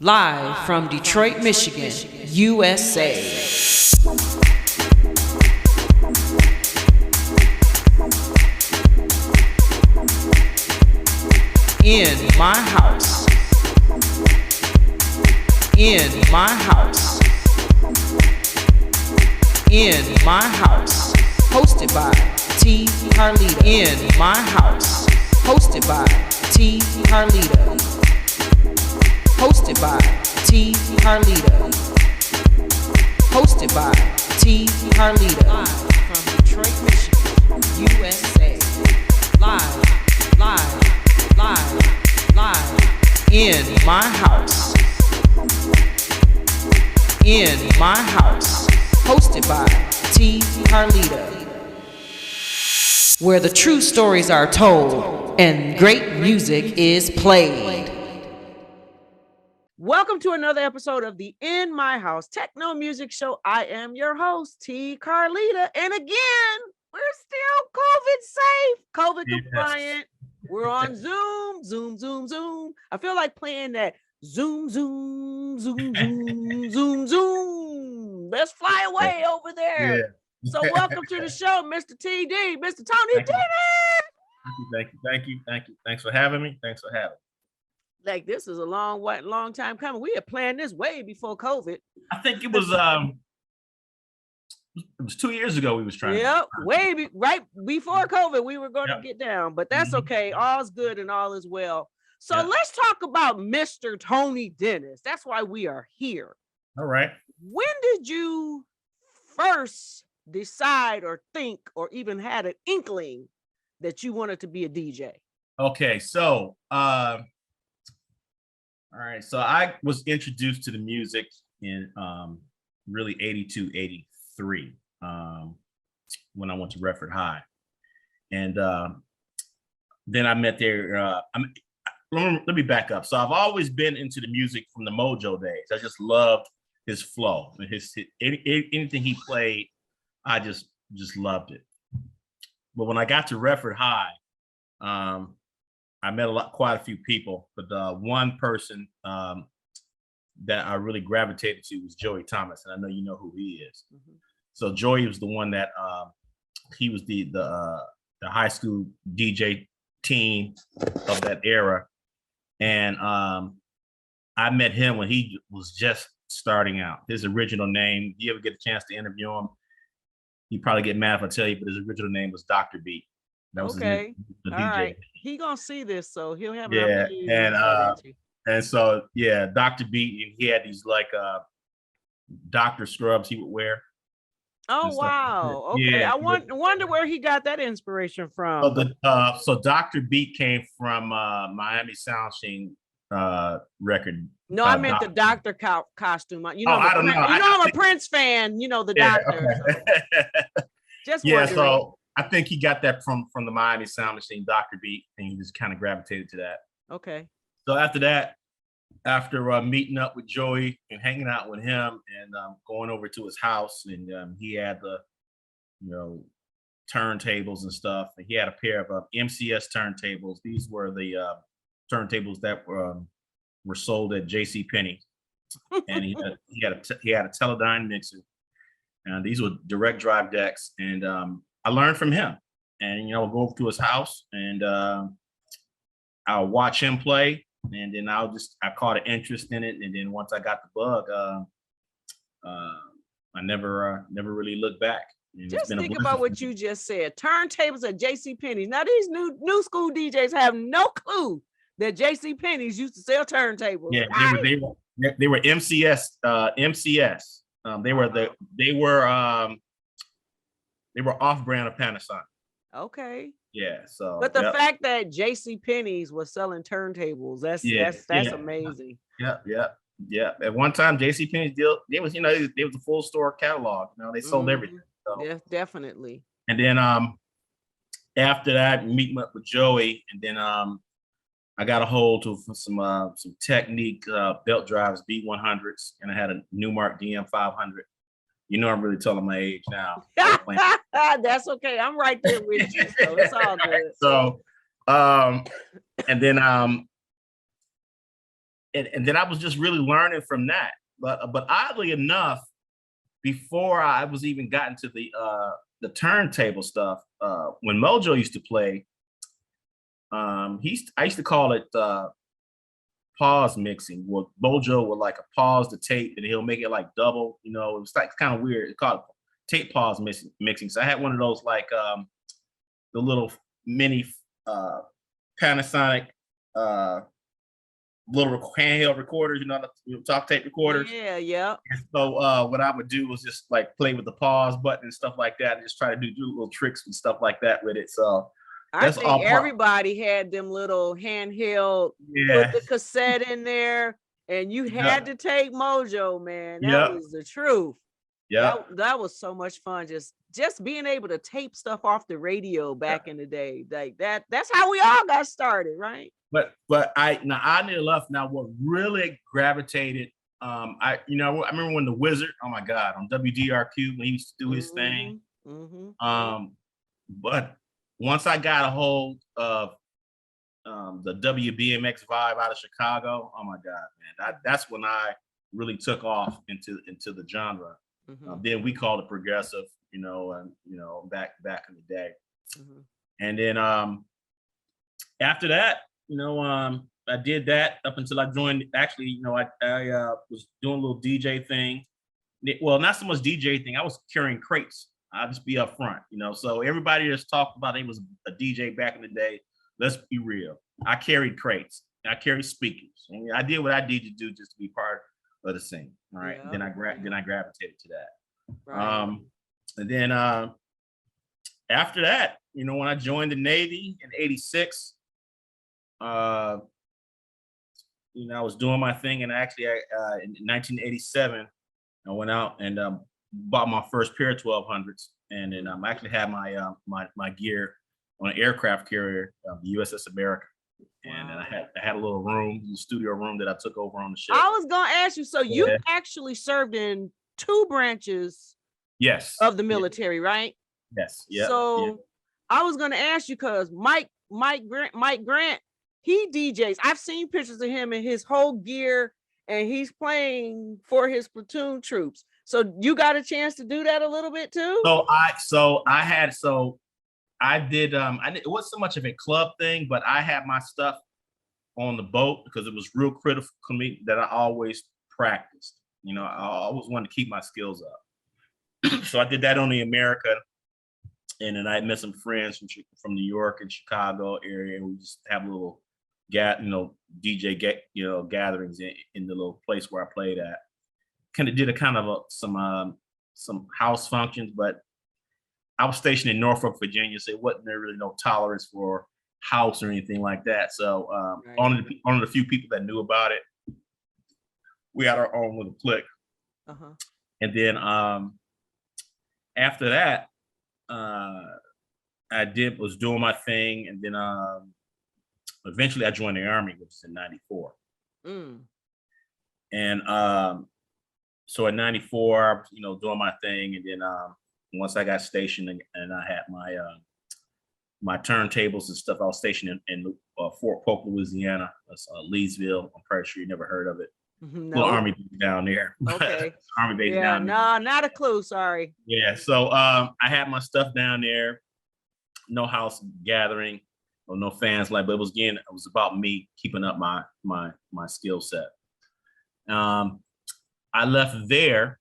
Live from Detroit, Michigan, USA. In my house. In my house. In my house. Hosted by T. Carlita. In my house. Hosted by T. Carlita. Hosted by T. Carlita. Hosted by T. Carlita. Live from Detroit, Michigan, USA. Live. In my house. In my house. Hosted by T. Carlita. Where the true stories are told and great music is played. Welcome to another episode of the In My House Techno Music Show. I am your host, T. Carlita. And again, we're still COVID safe, COVID compliant. We're on Zoom. I feel like playing that Zoom. Let's fly away over there. Yeah. So welcome to the show, Mr. TD, Mr. Tony Dennis. Thank you. Thanks for having me. Like, this is a long time coming. We had planned this way before COVID. I think it was 2 years ago we was trying. Yep, right before COVID, we were going to get down, but that's okay. All's good and all is well. So let's talk about Mr. Tony Dennis. That's why we are here. All right. When did you first decide or think or even had an inkling that you wanted to be a DJ? Okay, so all right. So I was introduced to the music in really 82, 83 when I went to Redford High. And then I met their, let me back up. So I've always been into the music from the Mojo days. I just loved his flow. Anything he played, I just loved it. But when I got to Redford High, I met quite a few people, but one person that I really gravitated to was Joey Thomas, and I know you know who he is. Mm-hmm. So Joey was the one that he was the high school DJ team of that era, and I met him when he was just starting out. His original name, if you ever get a chance to interview him, he'd probably get mad if I tell you, but his original name was Dr. Beat. That was okay. The All DJ. Right. He gonna see this, so he'll have and so Dr. Beat, he had these like doctor scrubs he would wear. Oh wow! Okay, yeah. I wonder where he got that inspiration from. So Dr. Beat came from Miami Sound Machine record. No, I meant the doctor costume. I don't know. I'm a Prince fan. You know the doctor. Okay. So. Just yeah. wondering. So I think he got that from the Miami Sound Machine, Dr. Beat, and he just kind of gravitated to that. Okay. So after that, after meeting up with Joey and hanging out with him and going over to his house, and he had the, turntables and stuff. And he had a pair of MCS turntables. These were the turntables that were sold at J.C. Penney, and he had a Teledyne mixer, and these were direct drive decks. And I learned from him, and I'll go over to his house and I'll watch him play, and then I caught an interest in it, and then once I got the bug, I never really looked back. And just think about what you just said. Turntables at J.C. Penney's. Now these new school DJs have no clue that J.C. Penney's used to sell turntables. Yeah, they were MCS. They were off-brand of Panasonic. Okay. Yeah. So, but the fact that J.C. Penney's was selling turntables, that's amazing. Yeah. At one time, J.C. Penney's they was a full store catalog. They sold everything. So. Yeah, definitely. And then after that, meeting up with Joey, and then I got a hold of some Technique belt drives, B100s, and I had a Newmark DM500. I'm really telling my age now. That's okay. I'm right there with you, so it's all good. So, and then and then I was just really learning from that. But oddly enough, before I was even gotten to the turntable stuff, when Mojo used to play, I used to call it pause mixing. Well, Mojo would like a pause the tape and he'll make it like double. You know, it was like kind of weird. It's called tape pause mixing. So I had one of those like the little mini Panasonic little handheld recorders, you know, talk tape recorders. Yeah, yeah. And so what I would do was just like play with the pause button and stuff like that, and just try to do little tricks and stuff like that with it. So I think everybody had them little handheld, put the cassette in there, and you had to take Mojo, man. That was the truth. Yeah, that was so much fun. Just being able to tape stuff off the radio back in the day, like that. That's how we all got started, right? But oddly enough, now what really gravitated, I remember when the Wizard, oh my God, on WDRQ when he used to do his thing. But once I got a hold of the WBMX vibe out of Chicago, oh my God, man, that's when I really took off into the genre. Then we called it progressive, back in the day. And then after that, I did that up until I joined. Actually, I was doing a little DJ thing. Well, not so much DJ thing. I was carrying crates. I'll just be up front, So everybody just talked about he was a DJ back in the day. Let's be real. I carried crates. I carried speakers. And I did what I needed to do just to be part of the scene. All right. Yeah. Then I gravitated to that. Right. And then after that, when I joined the Navy in '86, I was doing my thing, and actually, in 1987, I went out and bought my first pair of 1200s, and then I actually had my gear on an aircraft carrier, the USS America, and then I had a little room, a studio room that I took over on the ship. I was gonna ask you, so you actually served in 2 branches, of the military, right? Yes. Yeah. So I was gonna ask you because Mike Grant, he DJs. I've seen pictures of him in his whole gear, and he's playing for his platoon troops. So you got a chance to do that a little bit too? I did it wasn't so much of a club thing, but I had my stuff on the boat because it was real critical to me that I always practiced. I always wanted to keep my skills up. So I did that on the America, and then I met some friends from New York and Chicago area, and we just have a little DJ gatherings in the little place where I played at. Kind of did some house functions, but I was stationed in Norfolk, Virginia, so it wasn't there really no tolerance for house or anything like that. So only the few people that knew about it, we had our own little clique. And then after that, was doing my thing, and then eventually I joined the Army, which is in '94. And so in '94, I was, doing my thing, and then once I got stationed and I had my turntables and stuff, I was stationed in Fort Polk, Louisiana. That's Leesville. I'm pretty sure you never heard of it. No. Little Army base down there. Okay. Army base down there. No, not a clue. Sorry. Yeah. So I had my stuff down there. No house gathering or no fans but it was about me keeping up my skill set. I left there,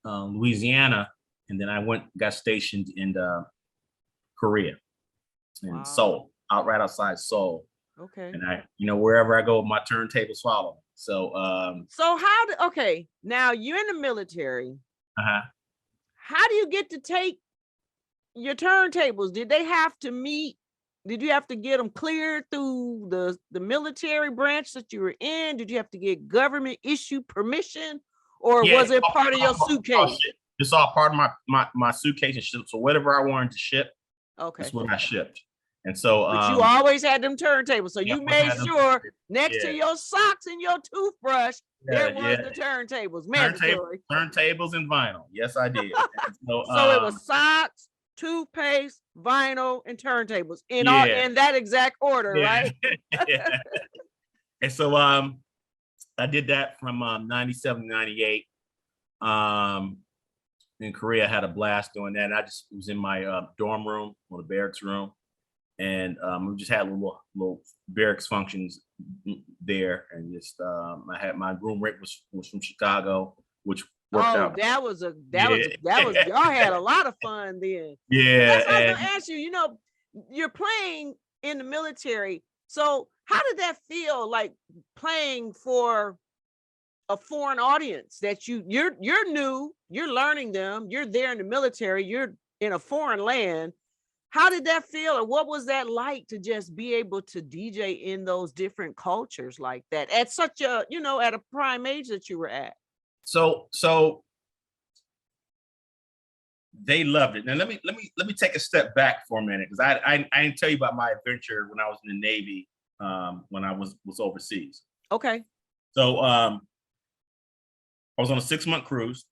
Louisiana, and then I got stationed in Korea, in Seoul, right outside Seoul. Okay. And I, wherever I go, my turntables follow me. So, now you're in the military. How do you get to take your turntables? Did they have to meet? Did you have to get them cleared through the military branch that you were in? Did you have to get government issue permission, or was it part of your suitcase? It's all part of my suitcase and ship. So whatever I wanted to ship, that's what I shipped. And so, but you always had them turntables. So you made sure next to your socks and your toothbrush, there was the turntables. Mandatory. Turntables and vinyl. Yes, I did. So it was socks, toothpaste, vinyl, and turntables in that exact order, right? And so I did that from 97 to 98. In Korea, I had a blast doing that. And I just was in my dorm room or the barracks room. And we just had little barracks functions there. And just I had my roommate was from Chicago, which worked out. That was y'all had a lot of fun then. Yeah. That's what I was gonna ask you. You know, you're playing in the military. So how did that feel like playing for a foreign audience that you're new, you're learning them, you're there in the military, you're in a foreign land. How did that feel, or what was that like to just be able to DJ in those different cultures like that at such a, you know, at a prime age that you were at? So they loved it. Now let me take a step back for a minute, because I didn't tell you about my adventure when I was in the Navy, when I was overseas. Okay. So I was on a 6-month cruise,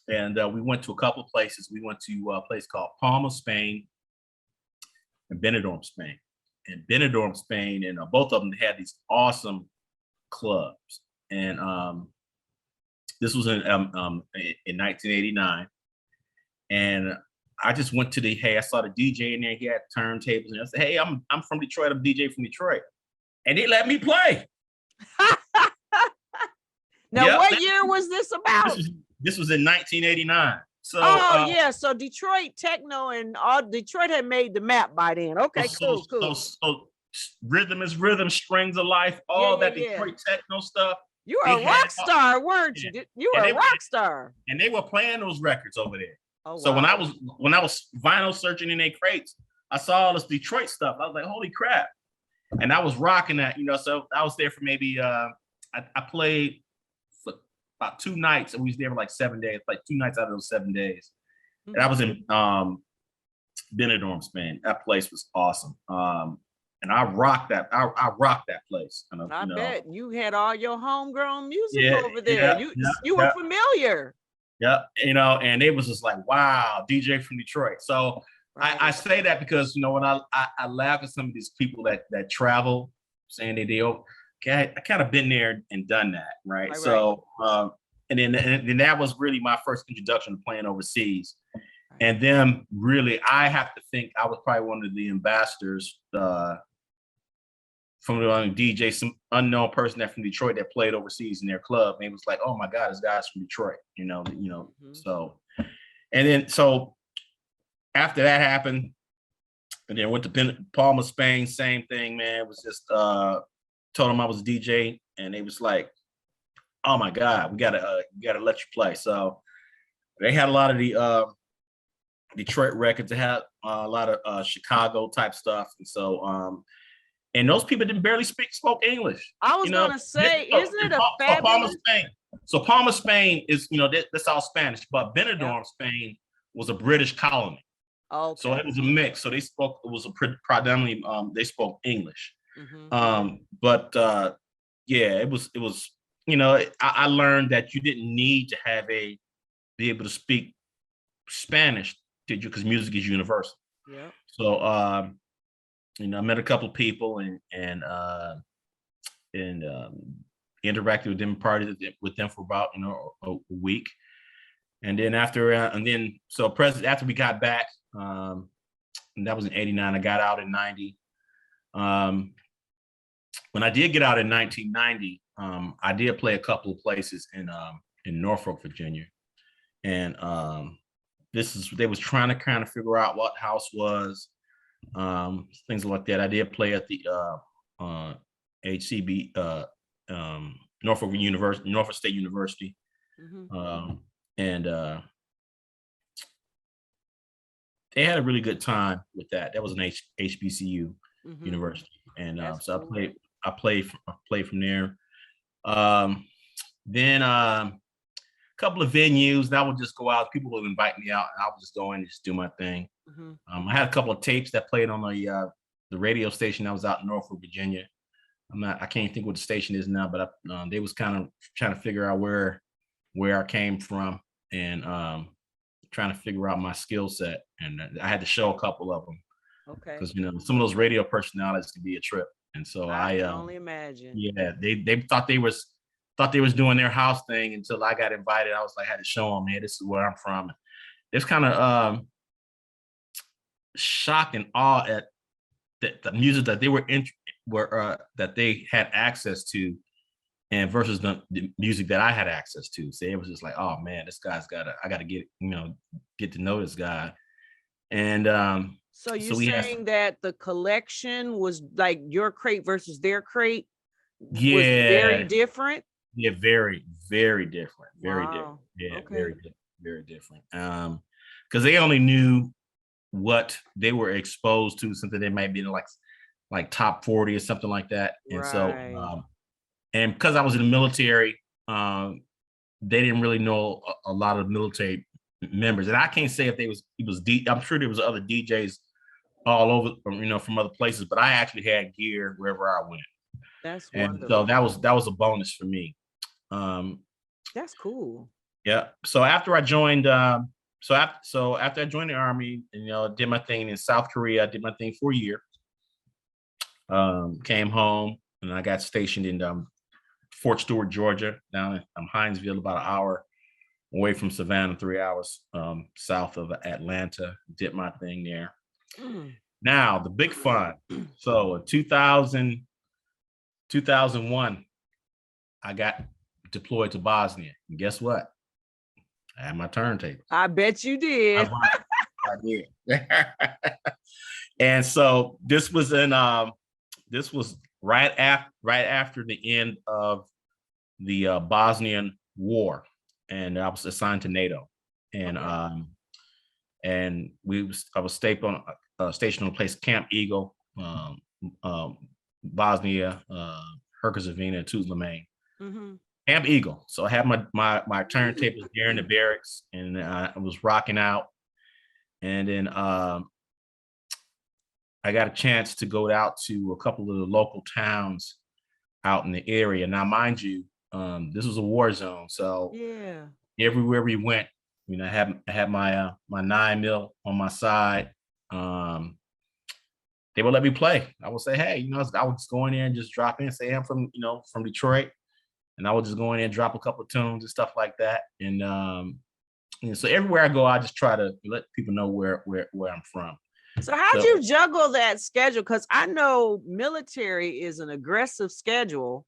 and we went to a couple of places. We went to a place called Palma, Spain, and Benidorm, Spain. And Benidorm, Spain, and both of them had these awesome clubs. And this was in 1989. And I just went to I saw the DJ in there. He had turntables, and I said, "Hey, I'm from Detroit. I'm DJ from Detroit," and they let me play. Now, what year was this about? This was in 1989. So, yeah. So Detroit techno and Detroit had made the map by then. Okay, cool. So rhythm is rhythm, strings of life, all that Detroit techno stuff. You were a rock star, weren't you? You were a rock star. And they were playing those records over there. Oh, so wow. when I was vinyl searching in their crates, I saw all this Detroit stuff. I was like, holy crap. And I was rocking that, you know. So I was there for maybe I played for about 2 nights, and we was there for like 7 days, like 2 nights out of those 7 days. Mm-hmm. And I was in Benidorm, Spain. That place was awesome. And I rocked that. I rocked that place. I bet you had all your homegrown music over there. You were familiar. Yeah, you know, and it was just like, wow, DJ from Detroit. So right. I say that because, you know, when I laugh at some of these people that travel, saying okay, I kind of been there and done that, right? So, and then that was really my first introduction to playing overseas. Right. And then really, I have to think I was probably one of the ambassadors from the DJ, some unknown person that from Detroit that played overseas in their club. And it was like, oh my God, this guy's from Detroit, you know. Mm-hmm. So, and then, so after that happened, and then went to Palma, Spain, same thing, man. It was just, told them I was a DJ, and they was like, oh my God, we gotta let you play. So they had a lot of the Detroit records. They had a lot of Chicago type stuff. And so, and those people didn't barely spoke English. I was gonna say, isn't it a fabulous? Palma, Spain. So Palma, Spain is, you know, that's all Spanish, but Benidorm, Spain was a British colony. Okay. So it was a mix. So it was predominantly, they spoke English. Mm-hmm. But yeah, it was, you know, I learned that you didn't need to be able to speak Spanish, did you? Because music is universal. Yeah. So, you know, I met a couple of people and interacted with them, partied with them for about, you know, a week. And then after we got back, and that was in 89, I got out in 90. When I did get out in 1990, I did play a couple of places in Norfolk, Virginia. And they was trying to kind of figure out what house was, things like that. I did play at the HCB, Norfolk State University. Mm-hmm. And they had a really good time with that. That was an HBCU mm-hmm. university. And so cool. I played from there. Then a couple of venues that would just go out. People would invite me out, and I would just go in and just do my thing. Mm-hmm. I had a couple of tapes that played on the radio station that was out in Norfolk, Virginia. I can't think what the station is now, but they was kind of trying to figure out where I came from, and trying to figure out my skill set. And I had to show a couple of them. Okay. Because, you know, some of those radio personalities could be a trip. And so I can only imagine. Yeah, they thought thought they was doing their house thing until I got invited. I was like, I had to show them, man, this is where I'm from. It's kind of shocked and awe at the music that they that they had access to, and versus the music that I had access to. So it was just like, oh man, this guy's I gotta get to know this guy. And so you're saying that the collection was like your crate versus their crate was very different? Yeah, very, very different. Very wow. different. Yeah, okay. Very different. Because they only knew what they were exposed to, something they might be in like top 40 or something like that. And so and because I was in the military, they didn't really know a lot of military members. And I can't say if I'm sure there was other DJs all over, from other places, but I actually had gear wherever I went. That's wonderful. And so that was a bonus for me. That's cool. Yeah. So after I joined, after I joined the Army, and did my thing in South Korea, I did my thing for a year. Came home and I got stationed in Fort Stewart, Georgia, down in Hinesville, about an hour away from Savannah, 3 hours south of Atlanta. Did my thing there. Now the big fun. So in 2001, I got deployed to Bosnia. And guess what? I had my turntable. I bet you did. I did. And so this was right after the end of the Bosnian War, and I was assigned to NATO, and I was stationed on a place, Camp Eagle, Bosnia, Herzegovina, and Tuzla, Camp Eagle. So I had my turntables there in the barracks, and I was rocking out. And then I got a chance to go out to a couple of the local towns out in the area. Now, mind you, this was a war zone. So everywhere we went, I had my 9mm on my side. They would let me play. I would say, hey, I would just go in there and just drop in, say I'm from Detroit. And I would just go in there and drop a couple of tunes and stuff like that. And so everywhere I go, I just try to let people know where I'm from. So how'd you juggle that schedule? Because I know military is an aggressive schedule,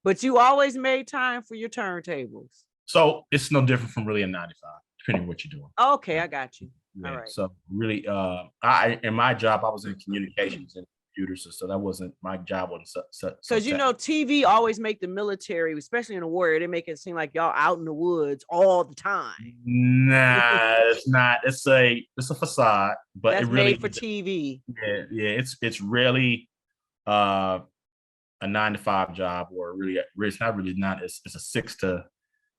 but you always made time for your turntables. So it's no different from really a 9 to 5, depending on what you're doing. Okay, I got you. Yeah, all right. So really, in my job, I was in communications and computers, so that wasn't my job. Because TV always make the military, especially in a war, they make it seem like y'all out in the woods all the time. Nah, it's not. It's a facade, but that's it really made for TV. Yeah. It's really a 9 to 5 job, or really, it's not really not. It's a 6 to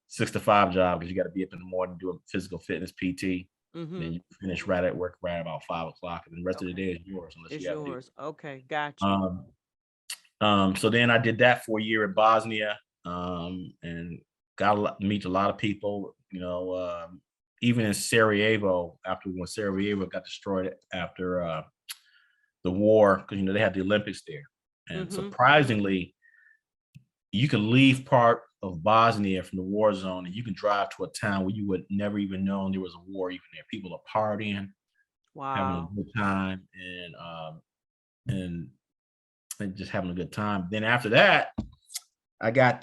5 job, because you got to be up in the morning doing physical fitness PT. Mm-hmm. Then you finish right at work right about 5 o'clock, and the rest of the day is yours. Unless it's yours. Okay, gotcha. So then I did that for a year in Bosnia, and got to meet a lot of people. Even in Sarajevo, when Sarajevo got destroyed after the war, because they had the Olympics there, and surprisingly, you can leave part of Bosnia from the war zone, and you can drive to a town where you would never even known there was a war even there. People are partying, having a good time, and just having a good time. Then after that, I got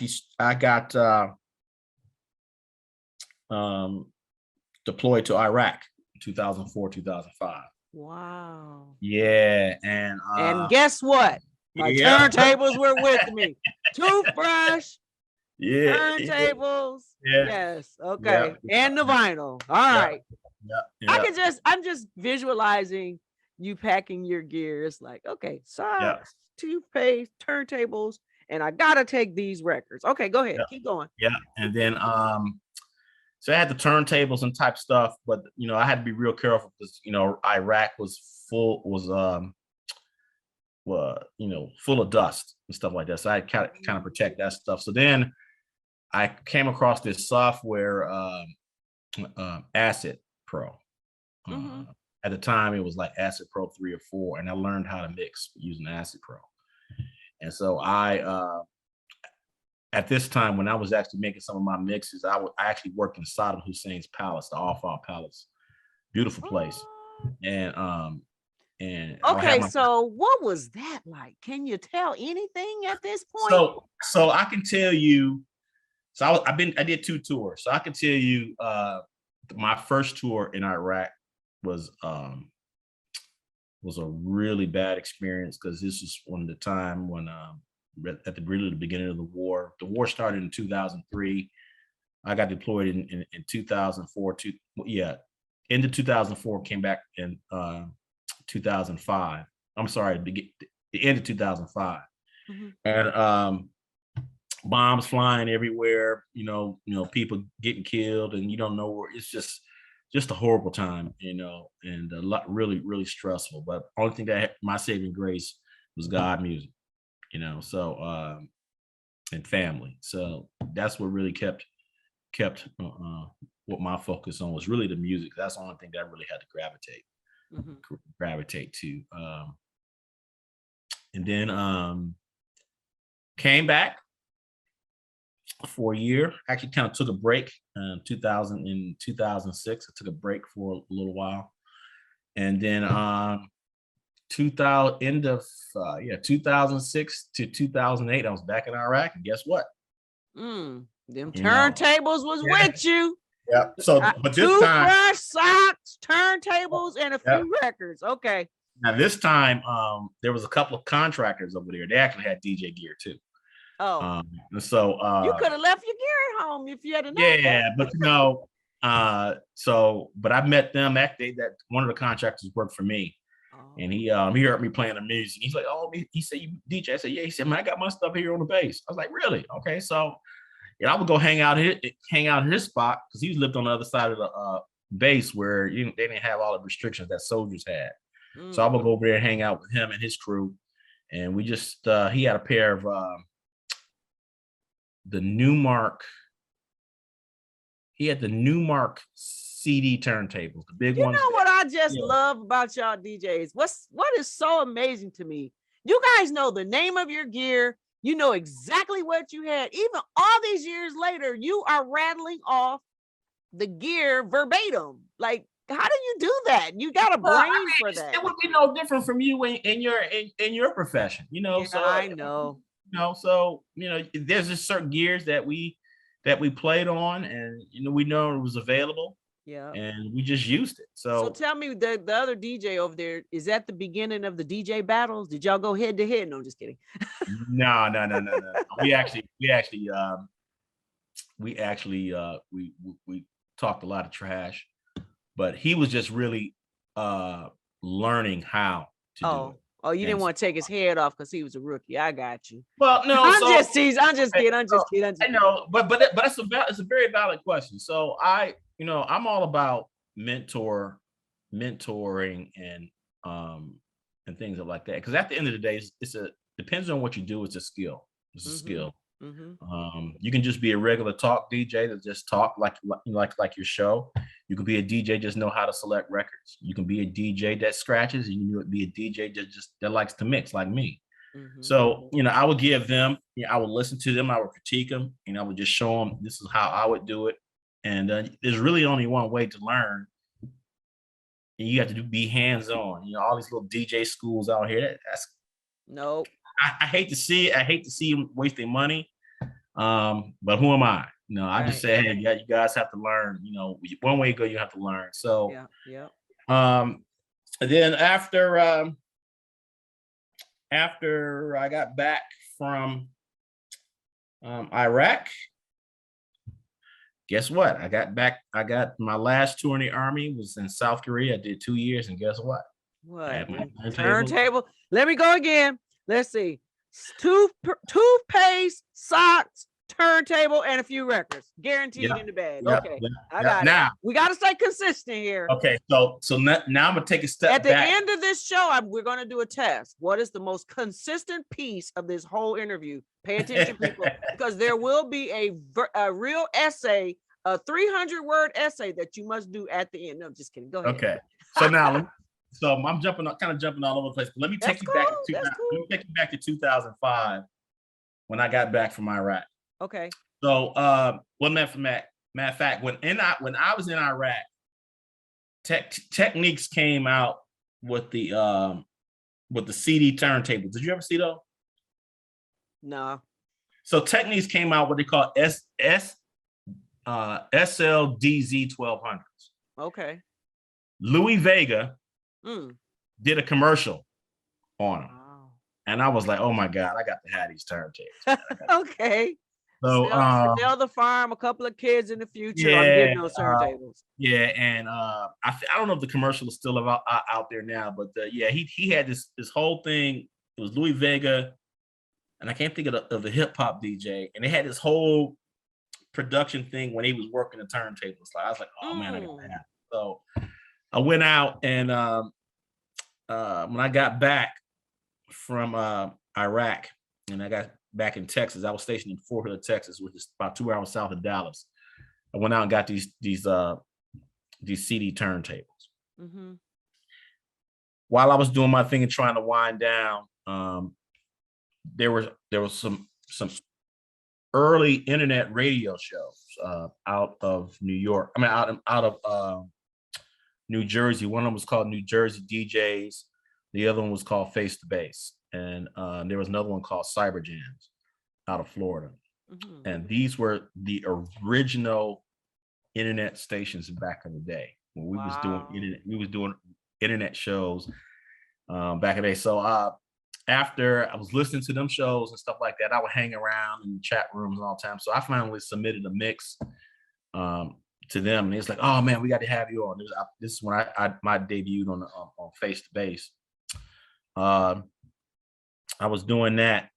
deployed to Iraq in 2004, 2005. Wow. Yeah, and guess what? My turntables were with me. Toothbrush. Yeah. Turntables. Yeah. Yes. Okay. Yeah. And the vinyl. All right. Yeah. I'm just visualizing you packing your gear. It's like, okay, socks, toothpaste, turntables, and I gotta take these records. Okay, go ahead. Keep going. Yeah. And then so I had the turntables and type stuff, but I had to be real careful because Iraq was full of dust and stuff like that. So I had kind of protect that stuff. So then I came across this software, Acid Pro. At the time, it was like Acid Pro 3 or 4, and I learned how to mix using Acid Pro. And so I at this time when I was actually making some of my mixes, I actually worked in Saddam Hussein's palace, the Al Palace, beautiful place, and I would have Okay, my so what was that like? Can you tell anything at this point? so I can tell you. So I did 2 tours, so I can tell you my first tour in Iraq was was a really bad experience because this was one of the time when at the really the beginning of the war. The war started in 2003. I got deployed in 2004. Into 2004. Came back in 2005. I'm sorry, the end of 2005, and bombs flying everywhere. People getting killed, and you don't know where. It's just a horrible time, and a lot really stressful. But only thing that had my saving grace was God music, so and family. So that's what really kept what my focus on was really the music. That's the only thing that I really had to gravitate to. And then came back for a year. Actually kind of took a break in 2006. I took a break for a little while. And then 2006 to 2008, I was back in Iraq. And guess what? Them turntables was with you. Yeah. So, but this time, toothbrush, socks, turntables, and a few records. Okay. Now this time, there was a couple of contractors over there. They actually had DJ gear too. Oh. And so you could have left your gear at home if you had enough. Yeah, but but I met them that day. That one of the contractors worked for me. And he heard me playing the music. He's like, "Oh," he said, "You DJ?" I said, "Yeah." He said, "Man, I got my stuff here on the bass." I was like, "Really? Okay." So, I would go hang out in his spot because he lived on the other side of the base where they didn't have all the restrictions that soldiers had. So I would go over there and hang out with him and his crew, and we just he had a pair of the Newmark. He had the Newmark CD turntables, the big ones. You know what I just love about y'all DJs? What is so amazing to me? You guys know the name of your gear. You know exactly what you had. Even all these years later, you are rattling off the gear verbatim. Like, how do you do that? You got a brain for that. It would be no different from you in your profession, Yeah, so I know. So there's just certain gears that we played on, and we know it was available. Yeah. And we just used it. So tell me, the other DJ over there, is that the beginning of the DJ battles? Did y'all go head to head? No, I'm just kidding. No. We talked a lot of trash, but he was just really learning how to do it. Oh, you didn't want to take his head off because he was a rookie. I got you. Well, no, I'm just kidding. I know, but it's a very valid question. So I'm all about mentoring and things like that. Because at the end of the day, depends on what you do. It's a skill. It's a skill. You can just be a regular talk DJ that just talk like your show. You can be a DJ just know how to select records. You can be a DJ that scratches, and you can be a DJ that likes to mix like me. So I would give them, I would listen to them, I would critique them, and I would just show them this is how I would do it. And there's really only one way to learn. And you have to be hands-on. All these little DJ schools out here. That's nope. I hate to see it. I hate to see them wasting money. But who am I? I just say, hey, you guys have to learn. One way to go, you have to learn. So yeah. And then after I got back from Iraq, guess what? I got my last tour in the Army was in South Korea. I did 2 years, and guess what? What? Turntable. Let me go again. Let's see. Toothpaste, socks, turntable, and a few records guaranteed in the bag. Okay, I got it. Now we got to stay consistent here. Okay, so now I'm gonna take a step at the end of this show. We're gonna do a test. What is the most consistent piece of this whole interview? Pay attention, people, because there will be a real essay, a 300-word essay that you must do at the end. No, I'm just kidding. Go ahead. Okay, so now. So I'm jumping all over the place. But let me take you back to 2005 when I got back from Iraq. Okay. So, matter of fact, when I was in Iraq, Techniques came out with the CD turntables. Did you ever see those? No. So Techniques came out what they call SLDZ 1200s. Okay. Louis Vega did a commercial on them. Wow. And I was like, oh my God, I got to have these turntables. Okay. So sell the farm, a couple of kids in the future. I'm getting those turntables. And I don't know if the commercial is still out there now, but yeah, he had this whole thing. It was Louis Vega, and I can't think of the hip hop DJ, and they had this whole production thing when he was working the turntables. Like I was like, oh man, I got to have it. So I went out, and when I got back from Iraq, and I got back in Texas, I was stationed in Fort Hood, Texas, which is about 2 hours south of Dallas. I went out and got these CD turntables. Mm-hmm. While I was doing my thing and trying to wind down, there was some early internet radio shows out of New York. I mean, out of New Jersey. One of them was called New Jersey DJs. The other one was called Face to Base, and there was another one called Cyber Jams out of Florida. Mm-hmm. And these were the original internet stations back in the day when we was doing internet shows back in the day. So after I was listening to them shows and stuff like that, I would hang around in chat rooms all the time. So I finally submitted a mix to them, and it's like, oh man, we got to have you on. This is when I debuted on Face to Base. I was doing that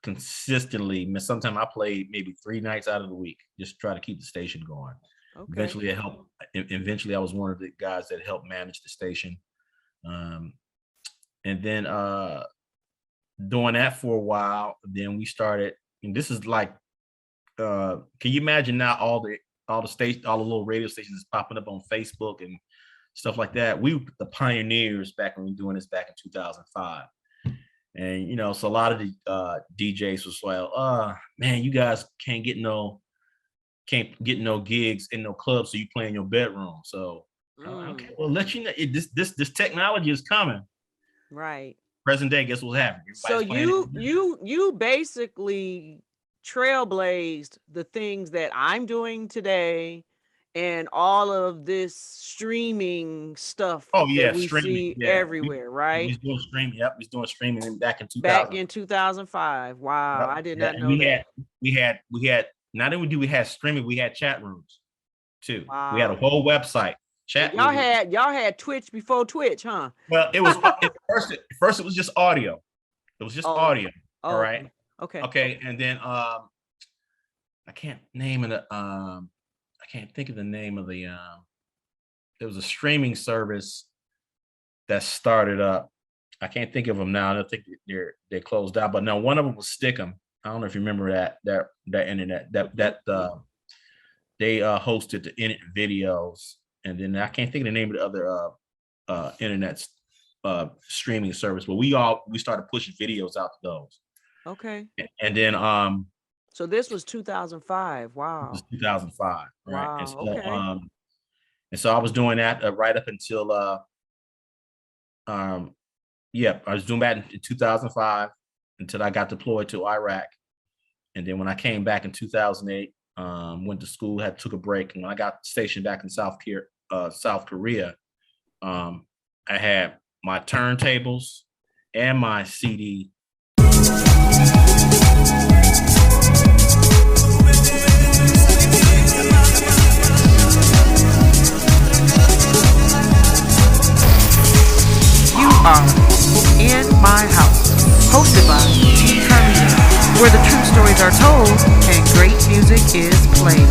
consistently. Sometimes I played maybe 3 nights out of the week, just try to keep the station going. Okay. Eventually it helped. Eventually I was one of the guys that helped manage the station. And then doing that for a while, then we started, and this is like, can you imagine now all the little radio stations popping up on Facebook and stuff like that? We were the pioneers back when we were doing this back in 2005. And, so a lot of the DJs was like, man, you guys can't get no gigs in no clubs, so you play in your bedroom. So, okay, well, let you know, this technology is coming. Right. Present day, guess what's happening? So you basically trailblazed the things that I'm doing today and all of this streaming stuff. Oh yeah, that we see everywhere, right? He's doing streaming. Yep, he's doing streaming back in 2000. Back in 2005. Wow, yep. I did not know that. We had not only do we have streaming, we had chat rooms too. Wow. We had a whole website. Y'all had Twitch before Twitch, huh? Well, it was first it was just audio. It was just audio. All right. Okay. And then I can't think of the name of the there was a streaming service that started up. I can't think of them now. I don't think they're closed down, but no, one of them was Stickum. I don't know if you remember that internet that they hosted the internet videos. And then I can't think of the name of the other internet streaming service, but we started pushing videos out to those. Okay. And then so this was 2005. Wow. This was 2005. Right. Wow. And so, okay. And so I was doing that right up until I was doing that in 2005 until I got deployed to Iraq. And then when I came back in 2008, went to school, took a break, and when I got stationed back in South Korea, I had my turntables and my CD. You are in my house, hosted by T. Carlita, where the true stories are told and great music is played.